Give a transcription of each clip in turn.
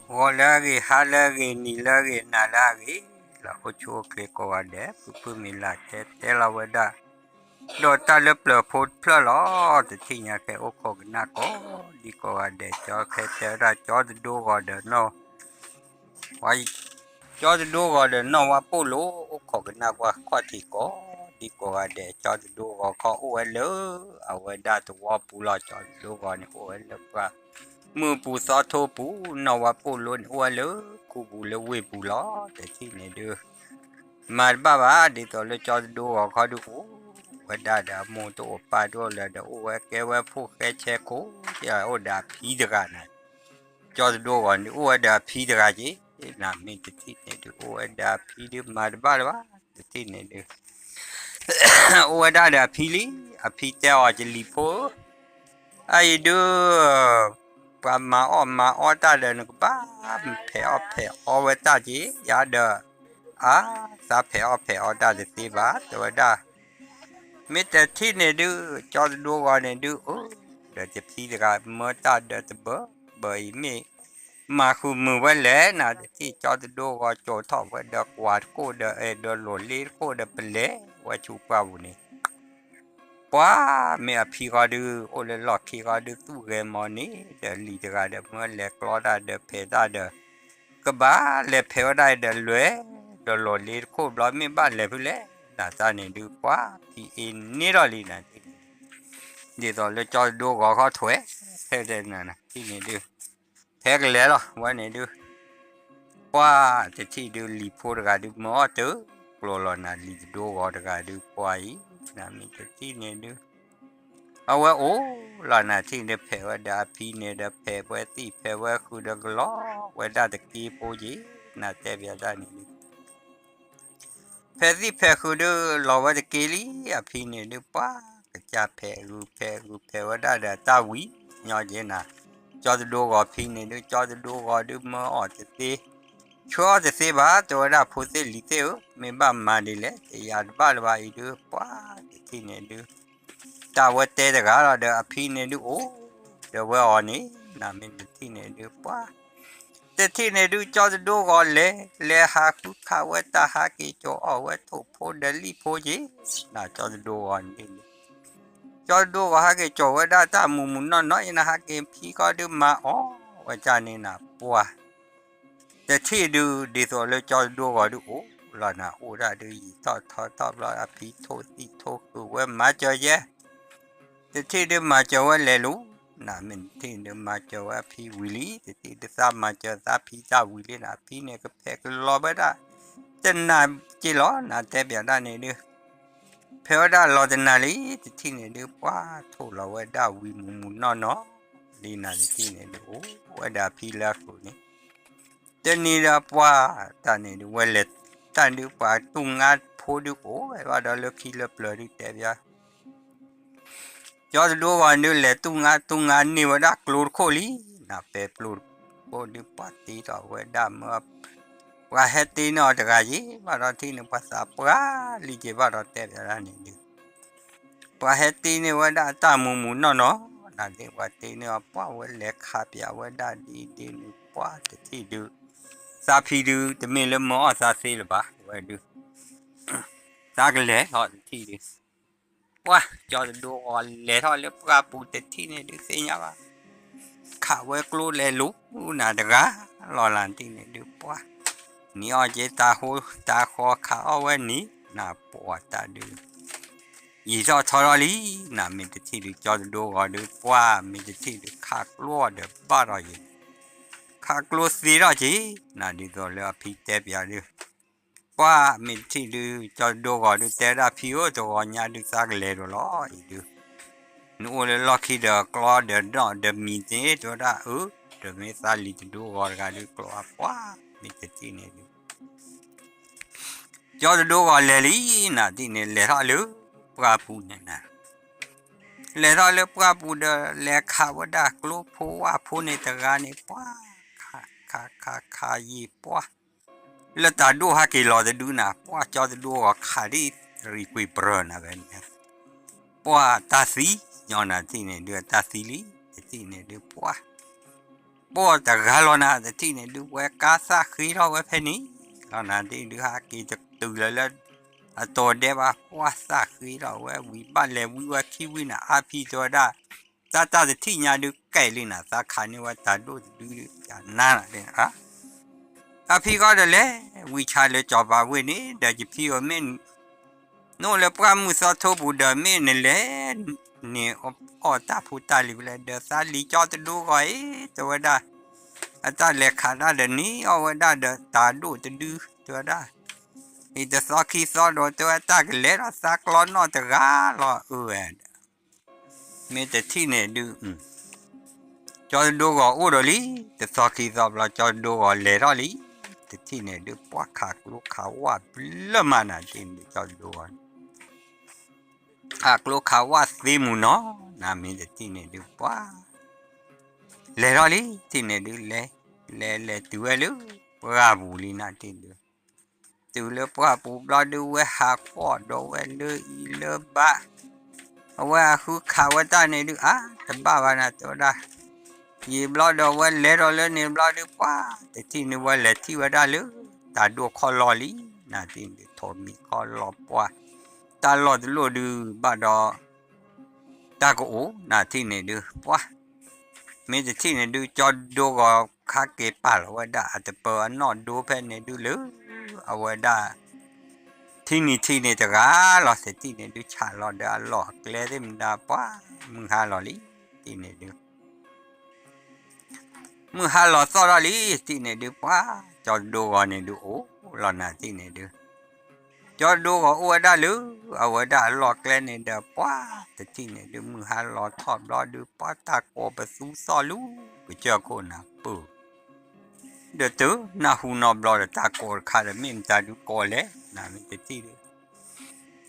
Olagi halagi nilagi nalagi la ocho ke ko ade pu mi la te la wada do ta le ple phot ple lo te tinya ke o ko na ko di ko ade cho ke te ra cho do go de no wai cho do go de no wa pu lo o ko na wa ko ti ko di ko ade cho do go ko o le a wada to wa pu la cho do go ni o le pa mưa bù sa thô bù nào à bù luôn ua lỡ cụ bù lỡ quê bù ló để chi này đưa mà ba đi tao lấy cho đồ khó được và đã mua tổ ba đô là đã ua cái phụ cái xe cố giờ ô đã phí được à này cho đồ còn ua đã phí được à chứ làm mình để chi này được ua đã phí được mà ba để chi này được ua đã phí lý à phí theo à chỉ lý phố ai đưa mà ở ta đây nó ba phê ở với ta chỉ giờ đó sa phê ở ta thì gì ba rồi đó mấy cái thi này đưa cho đua gọi này đưa để chụp thi được mới ta để tập bởi mi mà khu mưa với lẽ nào thì cho đua gọi chỗ thọ với được quạt cô được lối lý cô được bể lẽ với chụp vào này quá mẹ phi ga được ô lê lọt phi ga được tu cái món này để lì được cái để mà lẹ clot đã để phê đã để cái ba lẹ phê đã để lưỡi để lọt lì cô lọt mình ba lẹ phê lẹ là ta này được quá thì in nít rồi lì này đi rồi lẹ cho đồ gõ khó thuế thế đây nè thì này được thế cái lẹ rồi quá này được quá thì được lì phô được cái được mỏ tứ lọt là lì đồ gõ được cái được quá ý là mình thì này đượcเอาว่าโอ้หลานที่เดเพว่าดาพีเนี่ยเดเพว่าที่เพว่าคือเดกล้อว่าดาตะกี้โปจีน่าจะเบียดานี่เพที่เพคือเดล้อว่าตะกี้ลีอะพีเนี่ยเดป้ากะจะเพว่าดาตาวีญอเจนะจอดดูก็พีเนี่ยเดจอดดูก็เดมออตะตีชัวจะเสบาตัวดาพูเสลิเตอไม่บ้ามาดิเลยยาดบ้าลบายดูป้าที่เนี่ยดูตาวัดเตะแต่ก็เราเดอพี่เนี่ยดูโอ้เดอว่าอันนี้น่ามันที่เนี่ยดูป้าแต่ที่เนี่ยดูจอดดูก่อนเลยหาคุข้าวตาหากิจเอาไว้ทุบโพเดลี่โพจีน่าจอดดูก่อนนี่จอดดูก็หากิจว่าได้ตามุนน้อยนะหากิพี่ก็ดูมาอ๋อว่าจานี่นะปัวแต่ที่ดูดีสุดเลยจอดดูก็ดูโอ้เราน่ะโอ้ได้ดูอีทอดเราพี่โทษที่โทษคือว่ามาเจอเยอะแต่ที่เดิมมาเจอว่าเลลูน่ะมันที่เดิมมาเจอว่าพี่วิลลี่แต่ที่เดิมซามาเจอซาพี่ซาวิลลี่น่ะพี่เนี่ยก็แพ้ก็รอไปได้แต่น่ะจีล้อน่ะแต่เบียดได้เนี่ยเด้อแพ้ได้รอแต่น่ะเลยแต่ที่เนี่ยเด้อว่าโทษเราว่าได้วิมุนเนาะดีน่ะที่เนี่ยเด้อโอ้ว่าได้พี่แล้วคนนี้แต่นี่ละว่าตอนนี้ดูว่าเล็ดตอนนี้ว่าตุ้งงัดพูดดูโอ้ว่าได้เลิกขี้เลิกเปลือยดิแต่เบียจอดดูวันนี้เลยตุ้งงานนี่ว่าดักลูดโคลีน่ะเป๊ปลูดโคดีปาตีต่อเวดามว่าเฮตีนอตกาจีว่าเราที่นึกภาษาปลาลิเกว่าเราเตะอะไรนี่ดิว่าเฮตีนี่ว่าได้ตามุนเนาะนั่นเองว่าตีนี่ว่าป้าว่าเล็กขาเปียว่าได้ดีนี่ป้าจะที่ดูซาพีดูจะมีเรื่องหมอซาซีหรือเปล่าว่าดูซากเล่เขาที่ดูว่าจอดดูอ่อนเล่ทอเล็บกาปูเต็ที่นี่ดูเสียว่าข้าวเวกลูเล่ลุน่าเด็กรอหลานที่นี่ดูว่านี่อาจจะตาคอข้าวไว้นี่น่าปวดตาดูอีจอทอร์ลีน่ามีแต่ที่ดูจอดดูก็ดูว่ามีแต่ที่ดูข้ากลัวเดือบบ้าอะไรข้ากลัวสีอะไรจีน่าดูตัวเลือพี่เต็บยาดูว่ามีที่ดูจอดดูก็ดูแต่ละพี่โอตัวนี้ดูสักเล่ดูล้ออีดูนู่นเลยล็อกที่เดือกลัวเดือดเดือดมีเจตัวละเดือดไม่สาลิดดูก็ดูกลัวว่ามีแต่ที่นี่ดูจอดดูก็เล่ลีน่ะที่นี่เล่ท่าลูปลาปูเนี่ยนะเล่ท่าลูปลาปูเดือเล่ข้าวดากลัวผัวผู้ในตะการนี่ป้าขายีป้าแล้วตาดูฮักกิโลจะดูนะป้าจอดดูก็ขาดีรีกุยเปรนะเว้ยป้าตาสีย้อนนะที่นี่เดือตาสีลีที่นี่เดือป้า บ่แต่กาลนะแต่ที่เนี่ยดูว่ากาซาคือเราไว้เพนี้เรานะที่ดูหากีจะตื่นแล้วตัวเดียบว่าซาคือเราไว้วิบัติเลยวิว่าคิวินะอาพีตัวได้ตาจะที่เนี่ยดูไก่ลินะซาขานี่ว่าตาดูดูจะน่าเลยฮะอาพีก็เดเลยวิชาเลยจอบาเวนี่เดี๋ยวจะพี่ว่าเมนโน่เลยพระมุสาโทบุดาเมนเลยเนี่ยตาพูดตาลิบเลยเดี๋ยวซาลีจอดดูก่อนตัวได้ตาเล็กขาดเดี๋ยวนี้เอาไว้ได้เดี๋ยวตาดูจะดูตัวได้อีแต่ซอคีซอโดตัวตาก็เล็กสักล้อนนอตะกาลอมีแต่ที่เนี่ยดูจอดูก็อุดลีแต่ซอคีซอบเราจอดูก็เล็กลีแต่ที่เนี่ยดูปวดขาลูกขาว่าเลื่อมันอ่ะที่จอดูขาลูกขาว่าซีมุนอนามีแต่ที่เนี่ยดูปวดเล็กลีที่เนี่ยดูเล่ตัวลูปวดบุลีน่าที่ดูตัวเล็กปวดปุ๊บเราดูว่าหักปอดดูว่าเลือเลือบะว่าคือข่าวว่าตาเนี่ยดูแต่บ้าวันน่ะตัวได้ยีบล้อดูว่าเล่เราเล่นเนี่ยล้อดูป้าแต่ที่นี่ว่าเล่ที่ว่าได้เลยตาดูคอลอลีน่าที่ดูทอมีคอลอป้าตาลอดดูดูบ้าดอตาก็โอ้น่าที่นี่ดูป้ามีแต่ที่นี่ดูจอดูก็ข้าเก็บป่าแล้วว่าได้แต่เปิดนอนดูแพ่เนี่ยดูเลยเอาไว้ได้ที่นี่จะก้าหล่อเสร็จที่นี่ดูชาหล่อเดือหล่อเกลือเต็มดาป้ามึงหาหล่อลีที่นี่ดูมึงหาหล่อซอหล่อลีที่นี่ดูป้าจอดดูก่อนนี่ดูโอ้หล่อหน้าที่นี่ดูจอดดูก็อวดได้หรือเอาไว้ได้หล่อเกลือนี่เด้อป้าแต่ที่นี่ดูมึงหาหล่อทอดหล่อดูป้าตาโกไปสู้ซอลูไปเจอคนนะปุ๊เดี๋ยวตัวน่าหูนอบหล่อตาโกขาดไม่มีตาดูโกเลยน่าไม่ติดที่ดู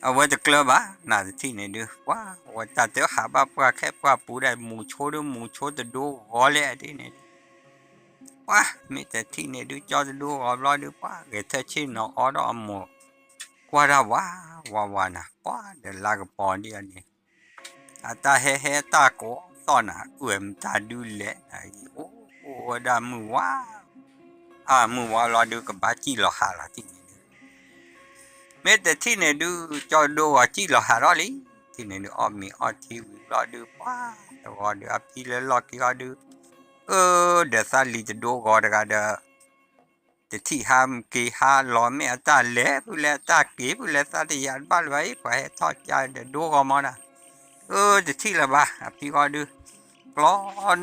เอาไว้จะเกลือบ้าน่าจะที่ไหนดูว่าว่าตาเต๋อหาบ้าปลาแค่ปลาปูได้หมูโชดหมูโชดจะดูกอเลยที่ไหนว่าไม่แต่ที่ไหนดูจอจะดูกอรอดูว่าเกิดเธอชินเอาออดอมหมูกว่าเราว่านะว่าเดี๋ยวลากปอนดีอันนี้ตาเฮตาโกตอนน่ะเอื่อมตาดูเละไอ้โอ้ดามือว่ามือว่ารอดูกับบ้าจีรอหาละที่นี่แม้แต่ที่เนี่ยดูจอดูว่าจีรอหารอลีที่เนี่ยดูมีทีวีรอดูป้าแต่ว่าดูพี่เลยรอกี่รอดูเดี๋ยวซาลีจะดูก่อนกันเดี๋ยวแต่ที่ห้ามกี่ห้ารอไม่ตาเละผู้เล่ตาเก็บผู้เล่ตาที่ยันบ้านไว้ไปทอดใจเดี๋ยวดูก่อนมานะแต่ที่ละบ้าพี่ก็ดูกล้อ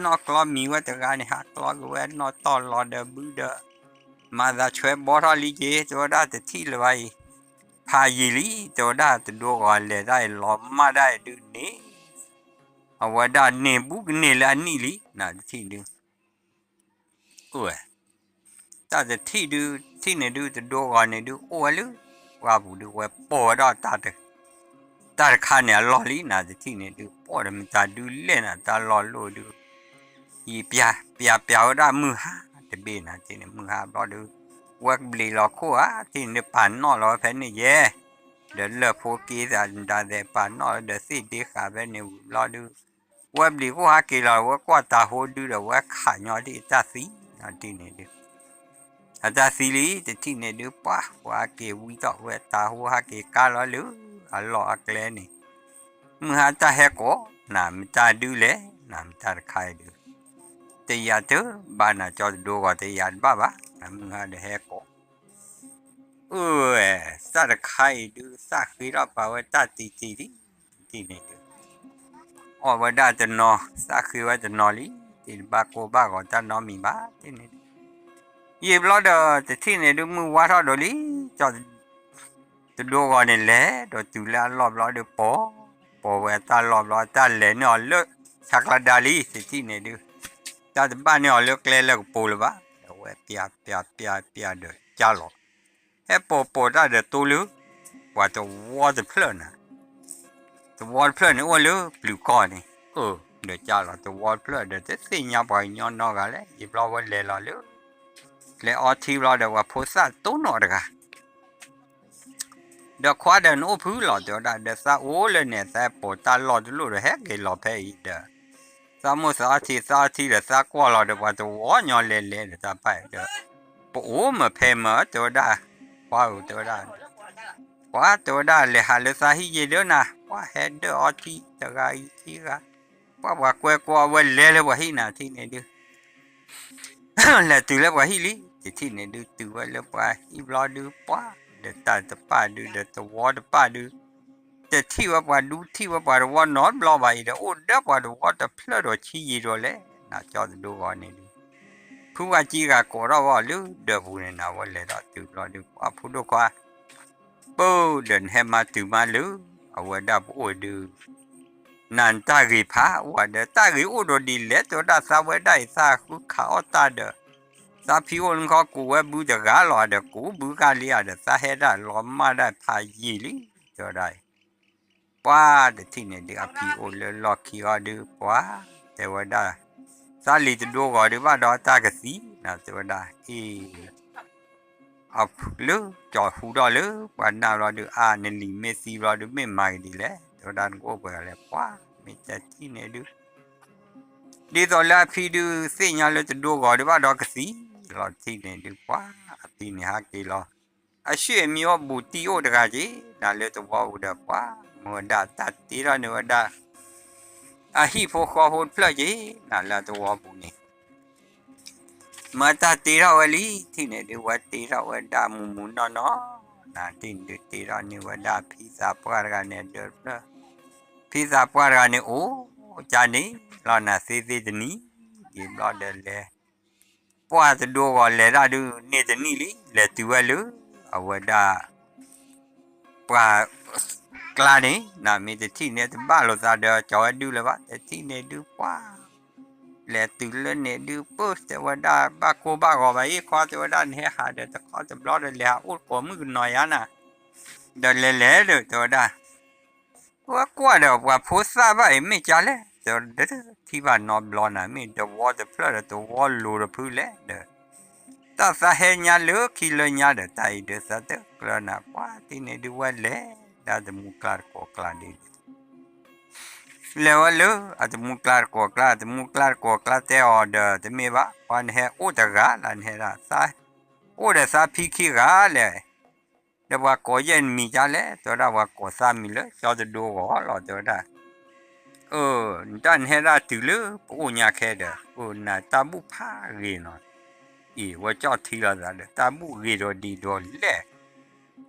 นอกกล้อมีว่าแต่การเนี่ยกล้อก็เว้นนอตอนรอเดี๋ยวบูเดอมาจะช่วยบอสลีเจตัวได้แต่ที่ละไว้พายีลีตัวได้ตัวดูก่อนเลยได้ล้อมมาได้ดูนี่เอาไว้ได้เนบุกเนลานี่ลีน่าที่ดูแต่ที่ดูที่เนี่ยดูตัวดูก่อนเนี่ยดูโอ้ลูว่าบุดูว่าปอดตาเด็กตาข้าเนี่ยล้อลีน่าที่เนี่ยดูปอดมันตาดูเล่นตาล้อลูดูยีเปียได้มือหาแต่เบน่ะที่เนี่ยมือหาล้อดูวักบลีล้อคู่ที่เนี่ยผ่านนอล้อแผ่นนี่เย่เดี๋ยวเลิกพูดกี้แต่เดี๋ยวผ่านนอเดี๋ยวสิดีขาแผ่นนี่ล้อดูวักบลีคู่กี่ล้อวักกว่าตาหูดูเดี๋ยววักขาหยอดีตาสีที่เนี่ยดูตาสีลีแต่ที่เนี่ยดูป้าว่าเกี่ยววิจารณ์ว่าตาหูกี่กาล้อหรือล้อเกลนี่มือหาตาเฮโก้น้ำตาดูเลยน้ำตาขายดูแต่ยาเถอะบ้านน่ะจอดดูก็แต่ยาบ้าน้ำมือหาเดเฮโก้สัตว์ขายดูสักทีเราเปล่าว่าตาตีดิที่นี่ดูว่าได้จะนอสักคือว่าจะนอลีที่บ้าก็จะนอมีบ้าที่นี่ยีบล้อเด้อแต่ที่นี่ดูมือว่าทอดลีจอดจะดูก่อนนี่แหละเดี๋ยวจุฬารอบล้อเดี๋ยวปอเวตารอบล้อตาเหล่เนี่ยเลิกชักลาดาลีสิที่เนี่ยดูตาบ้านเนี่ยเลิกเลิกปูเลยบ้าเดี๋ยวเปียเดี๋ยวจ้าหรอเฮ้ปอได้เดี๋ยวตัวลึกว่าตัววอดเพลินนะตัววอดเพลินนี่ว่าลึกปลุกก่อนนี่เดี๋ยวจ้าหรอตัววอดเพลินเดี๋ยวจะสิ่งยังไปย้อนนอกกันเลยยิบล้อวันเล่ล้อลึกเลยออทีล้อเดี๋ยวว่าโพสต์ตู้นอดกันเดี๋ยวคว้าเดินโอ้พื้นหล่อเดี๋ยวได้เดี๋ยวซาโอ้เลยเนี่ยแต่ปวดตาหล่อจะรู้เลยแฮกเกลหล่อแพ้อีเด้อ sa mo sa ti le sa kwa lo de wa to wo nyo le de sa pai de po o ma phe ma to da wa u to da wa to da le ha le sa hi ye de na wa he de o ti ta ga i ti ga wa kwe kwa wa le wa hi na ti ne de là từ lớp quá hi lý thì này đưa từ qua lớp quá hi lo đưa quá để ta tập ba đưa để ta quá tập ba đưa để thi qua đu thi qua đồ quá nó lo vậy đó ôn đáp qua đồ quá tập phơi đồ chi gì rồi lẽ nào cho đồ gọi này đi phú qua chi cả cổ đó vào lứa đợt vụ này nào qua lẽ đó từ lo đưa quá phú đồ qua bơ đền hem mà từ mà lứa ở qua đáp ôi đưa nàng ta ghi phá qua để ta ghi ôi đồ đi lẽ cho đã sao với đây sao cứ khảo ta được sa phi ôn có cụ bu de gà lò de cụ bu gà lia de sa he da lo ma da pha yi li cho dai pa de thi ne de phi ôn le lo ki ga de pa de wa da sa li de do ga de ba da ta ga si na cho da e ap le cho hu da le pa na lo de a ne li messi lo de me mai di le cho da ko ba le pa me cha thi ne de đi rồi là phi đưa xe nhà lên từ đua gọi đi bắt đó cái gì lo thì này được quá thì này ha kỳ lo à xuyên mi ở bù tiêu được cái gì là lên từ vào được quá mà đã tạt tí ra nữa đã à hi phố khó hôn phơi gì là từ vào bù này mà ta tí ra ở lý thì này được quá tí ra ở đã muốn nó là thì được tí ra như vậy đã pizza qua ra này được đó pizza qua ra này ô cha này là na xe xe ní thì lo để lệ qua từ đua gọi lệ ra đưa nè từ ní lý lệ từ qua lứa ở ngoài đã qua la này là mình từ thi này từ ba lô ra đưa cho đưa là bắt từ thi này đưa qua lệ từ lên này đưa bớt từ ngoài đã ba cô ba gọi vậy qua từ ngoài đã hè hà để từ qua từ lo để lệ út của mình nói á nè để lệ lệ được từ ngoài đã qua được qua phố xa vậy mới trả lệ rồi đấy thì bạn nói lo nè mình the water flood the wall lure phu lệ được ta sa he nhà lứa khi lơ nhà được tay được sa được là nè quá thì này đi qua lệ đã được mua clar cổ clar đi lệ qua lứa à được mua clar cổ clar được mua clar cổ clar te order thì mấy bạn quan hệ ô ta gà là hệ là sa ô đã sa phi khi gà lệ để qua cổ yên mi cha lệ tôi đã qua cổ sa mi lệ cho được đồ gõ là tôi đã dan hera tulu po nya khe de o na tabu pha ge no e wa cho thi la da de tabu ge do di do le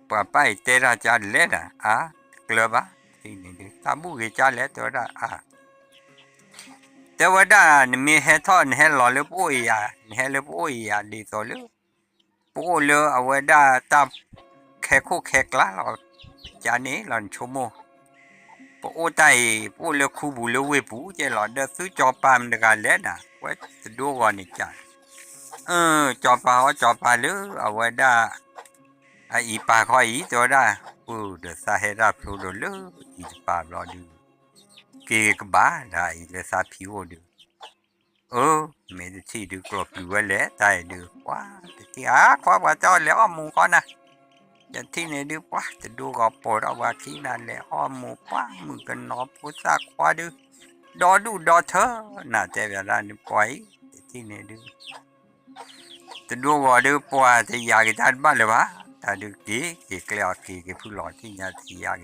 pa pai te ra cha le da a kle ba ti ni de tabu ge cha le to da a te wa da ni me he tho ni he lo le po ya ni he le po ya di so le po le a wa da ta khe ko khe kla lo cha ni lon chomo bộ tay bộ lơ khu bù lơ quê bù chứ lọ đơ thứ cho pam được à lẽ nè quét đua gọi này chả cho pa lơ ở ngoài đó à ý pa khỏi ý rồi đó được sa hết ra pro đồ lơ ý pa lo được cái ba đã ý là sa phiêu được mấy cái gì được rồi phiêu lẽ tay được quá thì quá cho lẽ ông con nè giờที่ไหนดูวะจะดูก็ปวดเอาว่าที่นั่นแหละอ้อมหมูป้ามือกันนอผู้ซากควาดูดอเธอน่าจะเวลานี่ปล่อยที่ไหนดูจะดูว่าดูปวดจะอยากจะบ้านเลยวะแต่ดูกี่เกลียวกี่ผู้หล่อที่อยากที่อยาก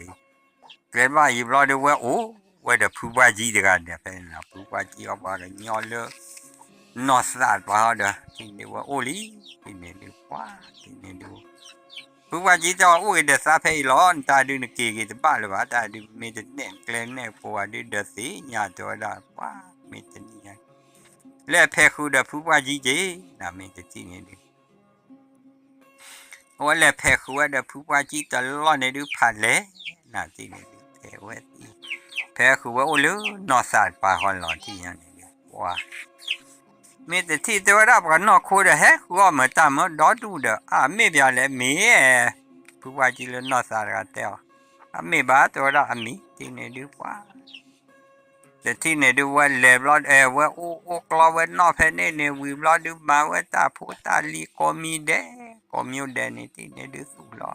เกลียดว่าอีบล้อดูว่าโอ้ว่าเดี๋ยวผู้ว่าจีเดียวกันเนี่ยเป็นนะผู้ว่าจีเอาว่ากันย้อนเลยนอสตาร์ว่าเด้อที่นี่ว่าโอ้ลีที่นี่ดูว่าที่นี่ดูผู้ว่าจีจะอุ้ยเดือดซาเพย์ร้อนตาดูนึกกี่จะบ้าหรือวะตาดูมีแต่เนี่ยเกลนเนี่ยผู้ว่าดูเดือดสีหยาตัวได้ว้ามีแต่เนี่ยแล้วเพคูเดือผู้ว่าจีน่ะมีแต่ที่นี่ดูว่าแล้วเพคูว่าเดือผู้ว่าจีตลอดเนี่ยดูผ่านเลยน่ะที่นี่ดูเพว่าเพคูว่าโอ้ลือนอสาดปลาหอนหลอนที่นี่ดูว้ามีแต่ที่ตัวรับกันนอกคูเด้อเฮ้ก็มาตามมาดอดูเด้อไม่เบียเลยมีผู้ว่าจีเลยนอสารกันเตียวไม่บ้าตัวละมีที่นี่ดูว่าแต่ที่นี่ดูว่าเลบลอดว่าโอ้กลอวันนอเพนเนี่ยวิบลอดดูมาว่าตาผู้ตาลีก็มีเด้ก็มีเด้นี่ที่นี่ดูสุดหล่อ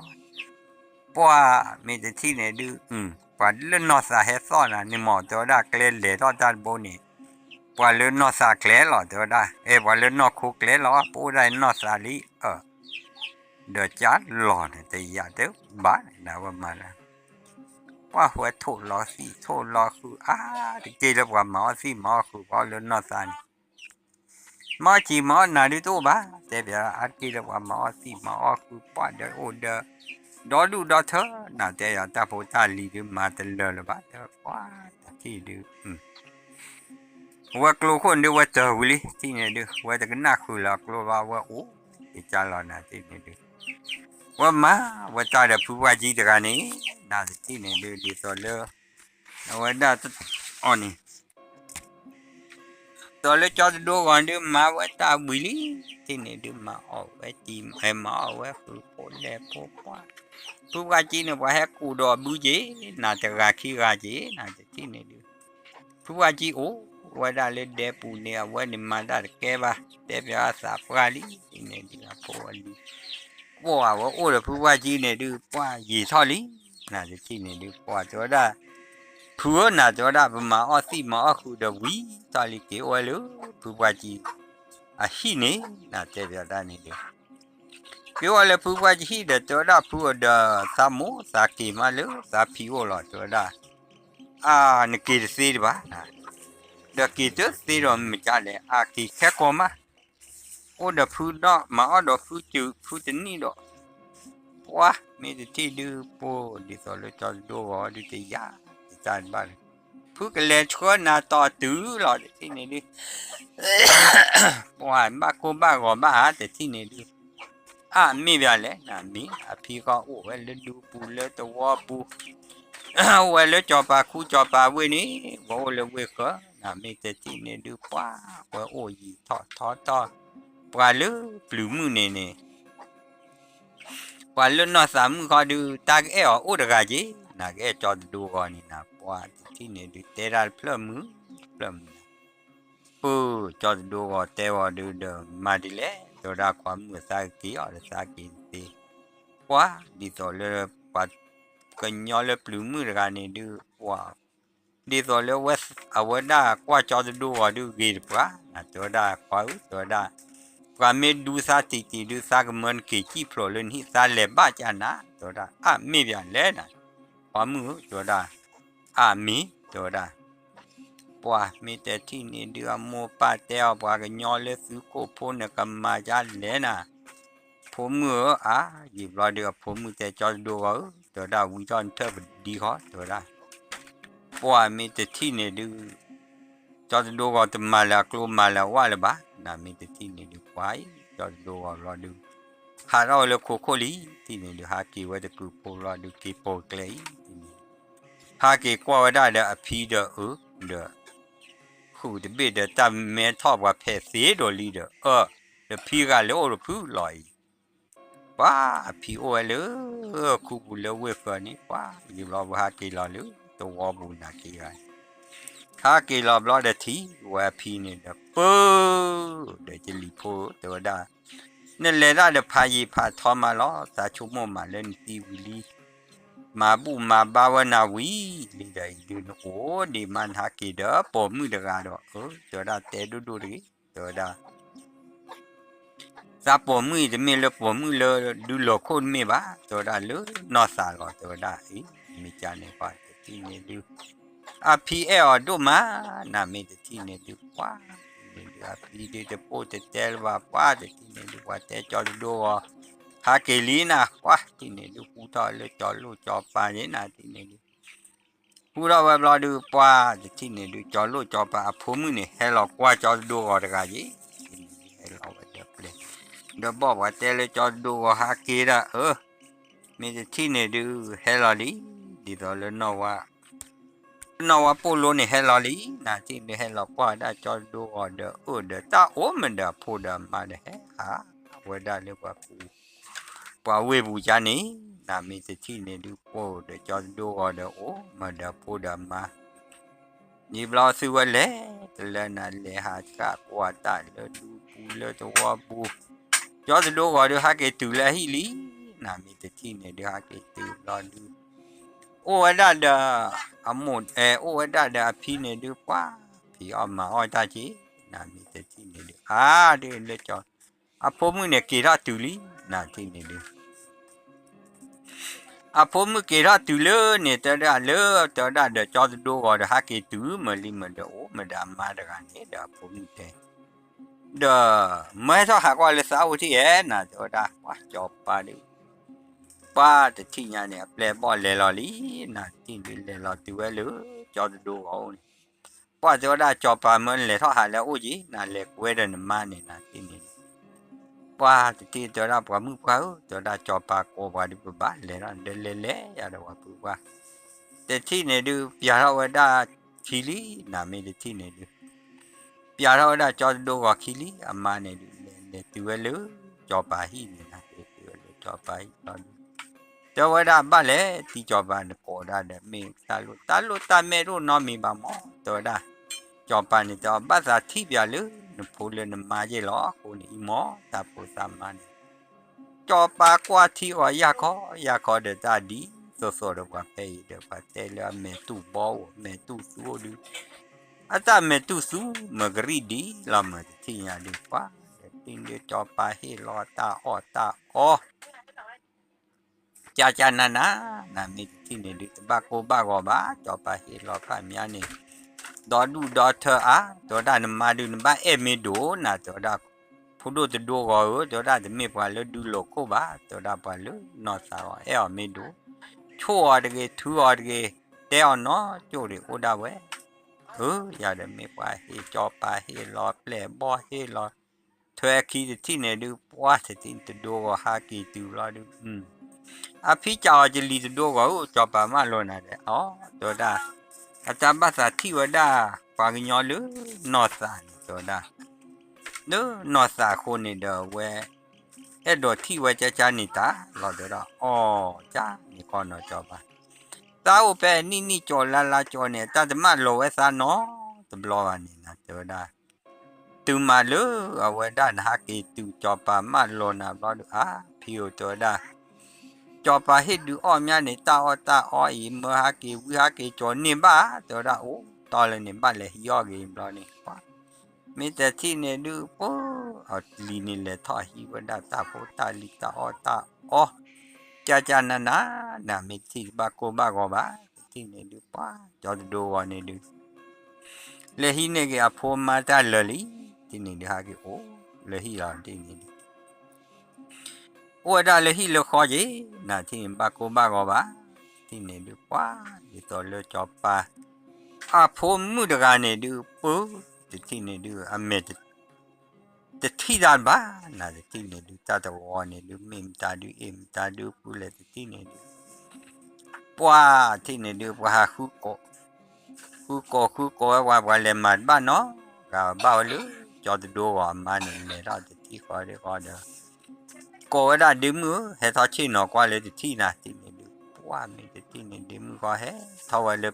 ปัวมีแต่ที่นี่ดูปัวเล่นนอสาเฮซ้อนนี่หมอตัวละเกลเลตอด้านบนนี่ ว่าเรื่องนอสาแกลหรอเดี๋ยวได้ว่าเรื่องนอคุกแกลหรอปูได้นอสาลีเดี๋ยวจัดหล่อเนี่ยแต่อย่าเดี๋ยวบ้านนะว่ามาแล้วว่าหัวโถรอสิโถรอคือที่เกี่ยวกับหมอสิหมอคือว่าเรื่องนอสานี่หมอจีหมอนาดูตัวบ้าแต่เดี๋ยวอาเกี่ยวกับหมอสิหมอคือป้าเดี๋ยวเดี๋ยวดอดูดอเธอน่าแต่อย่าตาโพตาลีดูมาแต่เลอะเลยบ้าเดี๋ยวว่าที่ดูว่ากลัวคนดูว่าเจอวิลิที่เนี่ยดูว่าจะกันหนักคือละกลัวว่าโอ้ที่จะรอนะที่เนี่ยดูว่ามาว่าตาเดี๋ยวผู้ว่าจีตกันนี่น่าจะที่เนี่ยดูดีตัวเลยว่าได้อ๋อนี่ตัวเลยจอดดูก่อนดูมาว่าตาวิลิที่เนี่ยดูมาเอาไว้จีมาเอาไว้คือโคเล่โคป้าผู้ว่าจีเนี่ยว่าให้กูดอบูเจน่าจะราคีราเจน่าจะที่เนี่ยดูผู้ว่าจีโอ้ว่าได้เลยเดปูเนี่ยว่านี่มาได้แก่บ้าแต่เวลาสาปราลีเนี่ยดีละพอลีว่าโอ้เลยผู้ว่าจีเนี่ยดูว่ายี่ทอลีน่าจะที่เนี่ยดูว่าตัวได้ผู้น่าตัวได้ประมาณสิมาคือเดวีทอลีเกี่ยวเลยผู้ว่าจีฮีเนี่ยน่าจะเวลาเนี่ยดูเกี่ยวเลยผู้ว่าจีเดตัวได้ผู้เดสามูสากีมาเลยสาพิโอละตัวได้นึกกี่สิบ้าเด็กกี่ตัวสิเราไม่จ่ายเลยกี่แค่กมาโอ้เด็กพูดดอกมาเอาดอกพูดจูพูดนี่ดอกว้าไม่ได้ที่ดูโป้ดิสอลจอดดูว่าดิจะยาจานบ้านพูดกันเลยชวนนาต่อตื้อหรอที่นี่ดิว่าบ้าโคบ้าก่อบ้าแต่ที่นี่ดิไม่เป็นไรนะมีพี่ก็โอ้เวลดูปูเลยตัวปูเวลจอปาคู่จอปาเวนี่ว่าเลยเวก็ไม่แต่ที่นี่ดูป้าว่าโอ้ยทอปลาเลือปลื้มมือเนี่ยปลาเลือนอสามมือเขาดูตาเอ๋ออุดกาจีนักเอ๋จอดดูก่อนนี่นะปลาที่นี่ดูเตะรัลเพลมือปูจอดดูก่อนเตะว่าดูเดิมมาดิเล่ตัวรักความมือสากีอะไรสากีตีปลาดิตัวเลือปลากันยอเลยปลื้มมือกันนี่ดูว่าดีตัวเลือว่าเอาไว้ได้กว่าจอดดูว่าดูกีบปลาตัวได้กว่าตัวได้ว่าเมดูซาติดูซากมันเกี่ยโผล่เลยนี่ซาเล็บบ้าจานะตัวได้ไม่เบียนเลยนะความมือตัวได้มีตัวได้ปัวมีแต่ที่นี่เดือโมปาเตลปัวกันยอเลยซื้อโคโพนกับมาจานเลยนะผมมือหยิบรอเดือผมมือแต่จอดดูตัวได้วิจารณ์เธอดีเขาตัวได้ปัวมีแต่ที่นี่ดูจอดดูก็จะมาแล้วกลัวมาแล้วว่าเลยบ้าน่ามีแต่ที่นี่ดูควายจอดดูก็รอดูหาเราเลยโคโคลีที่นี่ดูหากี่ว่าจะกูโปรอดูกี่โปรเกลยที่นี่หากี่กว่าได้เด้อพีเด้อเด้อคู่เดบิเด้อตามเมทอบว่าเพศเสียโดลีเด้อเด้อพีก็เลยโอ้พูดลอยว้าพีโอเลยคู่บุเลยเวฟนี่ว้าอยู่รอว่าหากี่รอเลยตัววอบุนากี่ไรถ้าเกลอบล้อเดทีว่าพีเนี่ยเดปูเดจะรีโพตัวได้นั่นแหละได้เดพายีพาทอมาล้อสาชุโมมาเล่นตีวิลีมาบูมาบาวนาวีลีได้ดูนโอ้ดีมันฮักกี้เดอปอมือเดกาดตัวได้เตดูดิตัวได้ซาปอมือจะมีเลยปอมือเลยดูโลกคนไม่บ้าตัวได้เลยนอสาก็ตัวได้มีจานในป่าที่นี่ดูพี่ดูมาน่ามีแต่ที่นี่ดูว่าพี่เดี๋ยวพูดแต่เจลว่าว่าแต่ที่นี่ดูว่าแต่จอดดูหาเกลีนะว่าที่นี่ดูพูดต่อเลยจอดลูจอดปาเนี่ยนะที่นี่ดูพูดเราแบบเราดูว่าแต่ที่นี่ดูจอดลูจอดปาผมนี่ให้เรากว่าจอดดูอะไรกันยี่ให้เราแบบเดี๋ยวบอกว่าแต่เลยจอดดูหาเกลีนะมีแต่ที่นี่ดูให้เราดีต่อเลยเนาะว่านว่าปูโลนี่ให้เราลีนะที่นี่ให้เรากว่าได้จอดดูออเดอร์เดอตาโอมันเดอพูดมาเดเวดาเรียกว่าปูปาเวบูจานี่นะมีแต่ที่นี่ดูปูเดจอดดูออเดอมันเดอพูดมานี่เราซื้อเลยแต่ละนั่นเลยหากากว่าตาเลยดูปูเลยตัวปูจอดดูออเดอหาเกตุเลยฮิลีนะมีแต่ที่นี่ดูหาเกตุรอดูโอ้ได้เด้ออามุดโอ้ได้เด้อพี่เนี่ยดูว่า ที่ออกมาอ้อยตาจีน่ะมีแต่ที่นี่ดิเดี๋ยวเลยจอพวกมึงเนี่ยกี่ราตุลีน่ะที่นี่ดิพวกมึงกี่ราตุลีเนี่ยแต่ละเลยแต่ละเดี๋ยวจอดดูก่อนเดี๋ยวหากี่ตัวมาลิมาเดี๋ยวมาดามมาเดี๋ยวกันเนี่ยเดี๋ยวพวกมึงเดี๋ยวไม่ต้องหากว่าเลยสาวที่น่ะเดี๋ยวได้ว่าจบไปดิป้าแต่ที่เนี่ยเปลบอลเลยล่ะลีน่ะที่นี่เลยล่ะตัวเลยจอดดูก่อนป้าเดี๋ยวได้จบไปมันเลยถ้าหาแล้วโอ้ยน่ะเล็กเวเดนมาเนี่ยน่ะที่นี่ป้าที่เดี๋ยวได้ป้ามึงเขาเดี๋ยวได้จบไปก็ว่าดิบบ้านเลยนะเดินเล่ๆอย่าเดี๋ยวว่าปุ๊บว่าแต่ที่นี่ดูพิจารณาได้ทีลีน่ะไม่ได้ที่นี่ดูพิจารณาได้จอดดูว่าทีลีอามาเนี่ยดูเลยตัวเลยจบไปที่นี่นะตัวเลยจบไปเจ้าว่าได้บ้านเลยที่จบไปเนี่ยก็ได้เดี๋ยวมีตาไม่รู้น้องมีบ้างมั้งตัวได้จบไปเนี่ยจบภาษาที่พิจารณาพูดเลยนมาเยอะหรอคนอีหมอตาพูดสามันจบไปกว่าที่ว่าอยากขอเดี๋ยวตาดีสดๆเดี๋ยวว่าไปเดี๋ยวว่าแต่ละแม่ตู้บ่าวแม่ตู้สู้ดูอาจารย์แม่ตู้สู้มากรีดีละมาที่นี่ดีกว่าที่เดี๋ยวจบไปให้รอตาอ้อจ้านะมีที่นี่ดีบ้าก็บ้าจบไปให้รอไปมีอันนี้ดอดูดอเธอตัวด้านมาดูบ้าไม่ดูนะตัวด้านผู้ดูจะดูก็ตัวด้านจะไม่พอแล้วดูโลกบ้าตัวด้านพอแล้วนอสาวไม่ดูชั่วอะไรทั่วอะไรเดี๋ยวเนาะจู่ดิโอดาเวอย่าได้ไม่พอให้จบไปให้รอเปล่บ่ให้รอเธอคิดที่เนี่ยดูว่าจะที่จะดูก็หากี่ตัวรอดูพี่เจ้าจะลีจะดูก็จบไปมาโลน่ะเด้ตัวด้านอาจารย์ภาษาที่ว่าได้ฟังย้อนหรือนอสานตัวได้เด้อนอสาคนนี่เด้อเวดอที่ว่าจะนี่ตาเราเด้อจ้านี่ก่อนเนาะจอบตาอุเปนี่จอลาจอเนี่ยตาจะมาโลเวซาเนาะตบลอนี่นะตัวได้ตูมาเลยเอาไว้ด้านฮักกีตูจอปามาโลนะเราดูพี่ตัวได้จอปาให้ดูอ้อมยาเนี่ยตาอีเมื่อฮักกีจอนี่บ้าตัวได้ตอนเลยเนี่ยบ้านเลยย่อกีเราเนี่ยมีแต่ที่เนี่ยดูลีนี่เลยท่อฮีวันดาตาโคตาลิตาตาจ้านะมีที่บ้าก็บ้าที่เนี่ยดูจอดดูวันเนี่ยดูเลยฮีเนี่ยก็พอมาตาเลยที่นี่ดูฮะก็เลยฮีเราที่นี่ได้เลยฮีเลยขอจีนะที่บ้าก็บ้าที่นี่ดูที่ตัวเลยจอบพอมืดกันเนี่ยดูที่นี่ดูเมตแต่ที่ด้านบ้านนะที่นี่ดูตาตัวเนี่ยดูมิมตาดูตาดูพูเลยที่นี่ดูที่นี่ดูคุกโกว่าเลยมาบ้านเนาะก็บ้าเลยจอดดูว่ามันเนี่ยเราที่ก็เด้อก็ได้ดึมือให้ทอชินอกว่าเลยที่นะที่นี่ดูมีที่นี่ดึมือก็ให้ทว่าเลย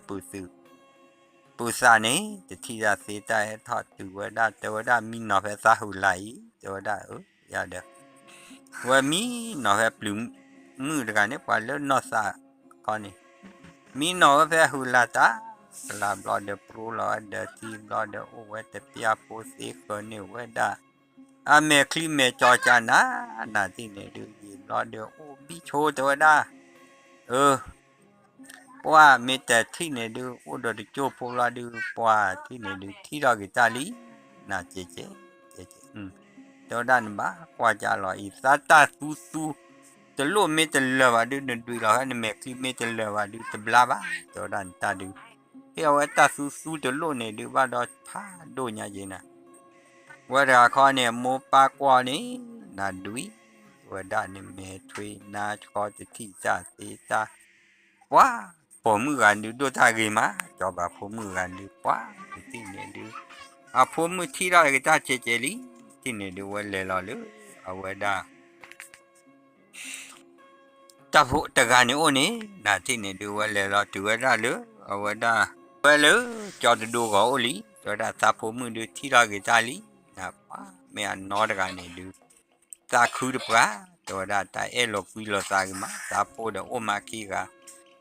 ปูซานี่จะที่จะเสียใจทอดตัวได้มีนอเพซาหุไหลตัวได้อย่าเด้อว่ามีนอเพปลุมมือเดียวกันเนี่ยว่าเลิศนอซาก่อนนี่มีนอเพหุลาตาลาบลอเดปรูลอเดทีบลอเดโอเวตเปียโพสิกนี่เวดาเมคลีเมจอจานาที่เนี่ยดูยีบลอเดบิโชตัวได้ว่ามีแต่ที่เนี่ยดูโดดโจพวกเราดูที่เนี่ยดูที่เรากิตาลีน่าเจ๊ตัวด้านบ้ากว่าจะลอยสัตตาสูตะลุไม่ตะเลวดูดูเราให้เมฆที่ไม่ตะเลวดูตะบลาบ้าตัวด้านตาดูเฮ้ยว่าตาสูตะลุเนี่ยดูว่าดอโดนยาเจนะว่าราคาเนี่ยโมปากว่านี่น่าดูว่าด้านนี่เมทวีน่าชอบที่จะสีตาผมมือกันดูท่ากี่มาจอบผมมือกันดูที่เนี่ยดูผมมือที่เรากิตาเจลีที่เนี่ยดูว่าเลยล่ะเลยเอาไว้ได้ตะการนี่นี่น่าที่เนี่ยดูว่าเลยล่ะตัวได้เลยเอาไว้ได้ว่าเลยจอดดูก็ลีจอดตาผมมือดูที่เรากิตาลีนะไม่อันนอตะการนี่ดูตาคือดูตัวได้ตาโลกุยโลตากี่มาตาโพดมาคีกา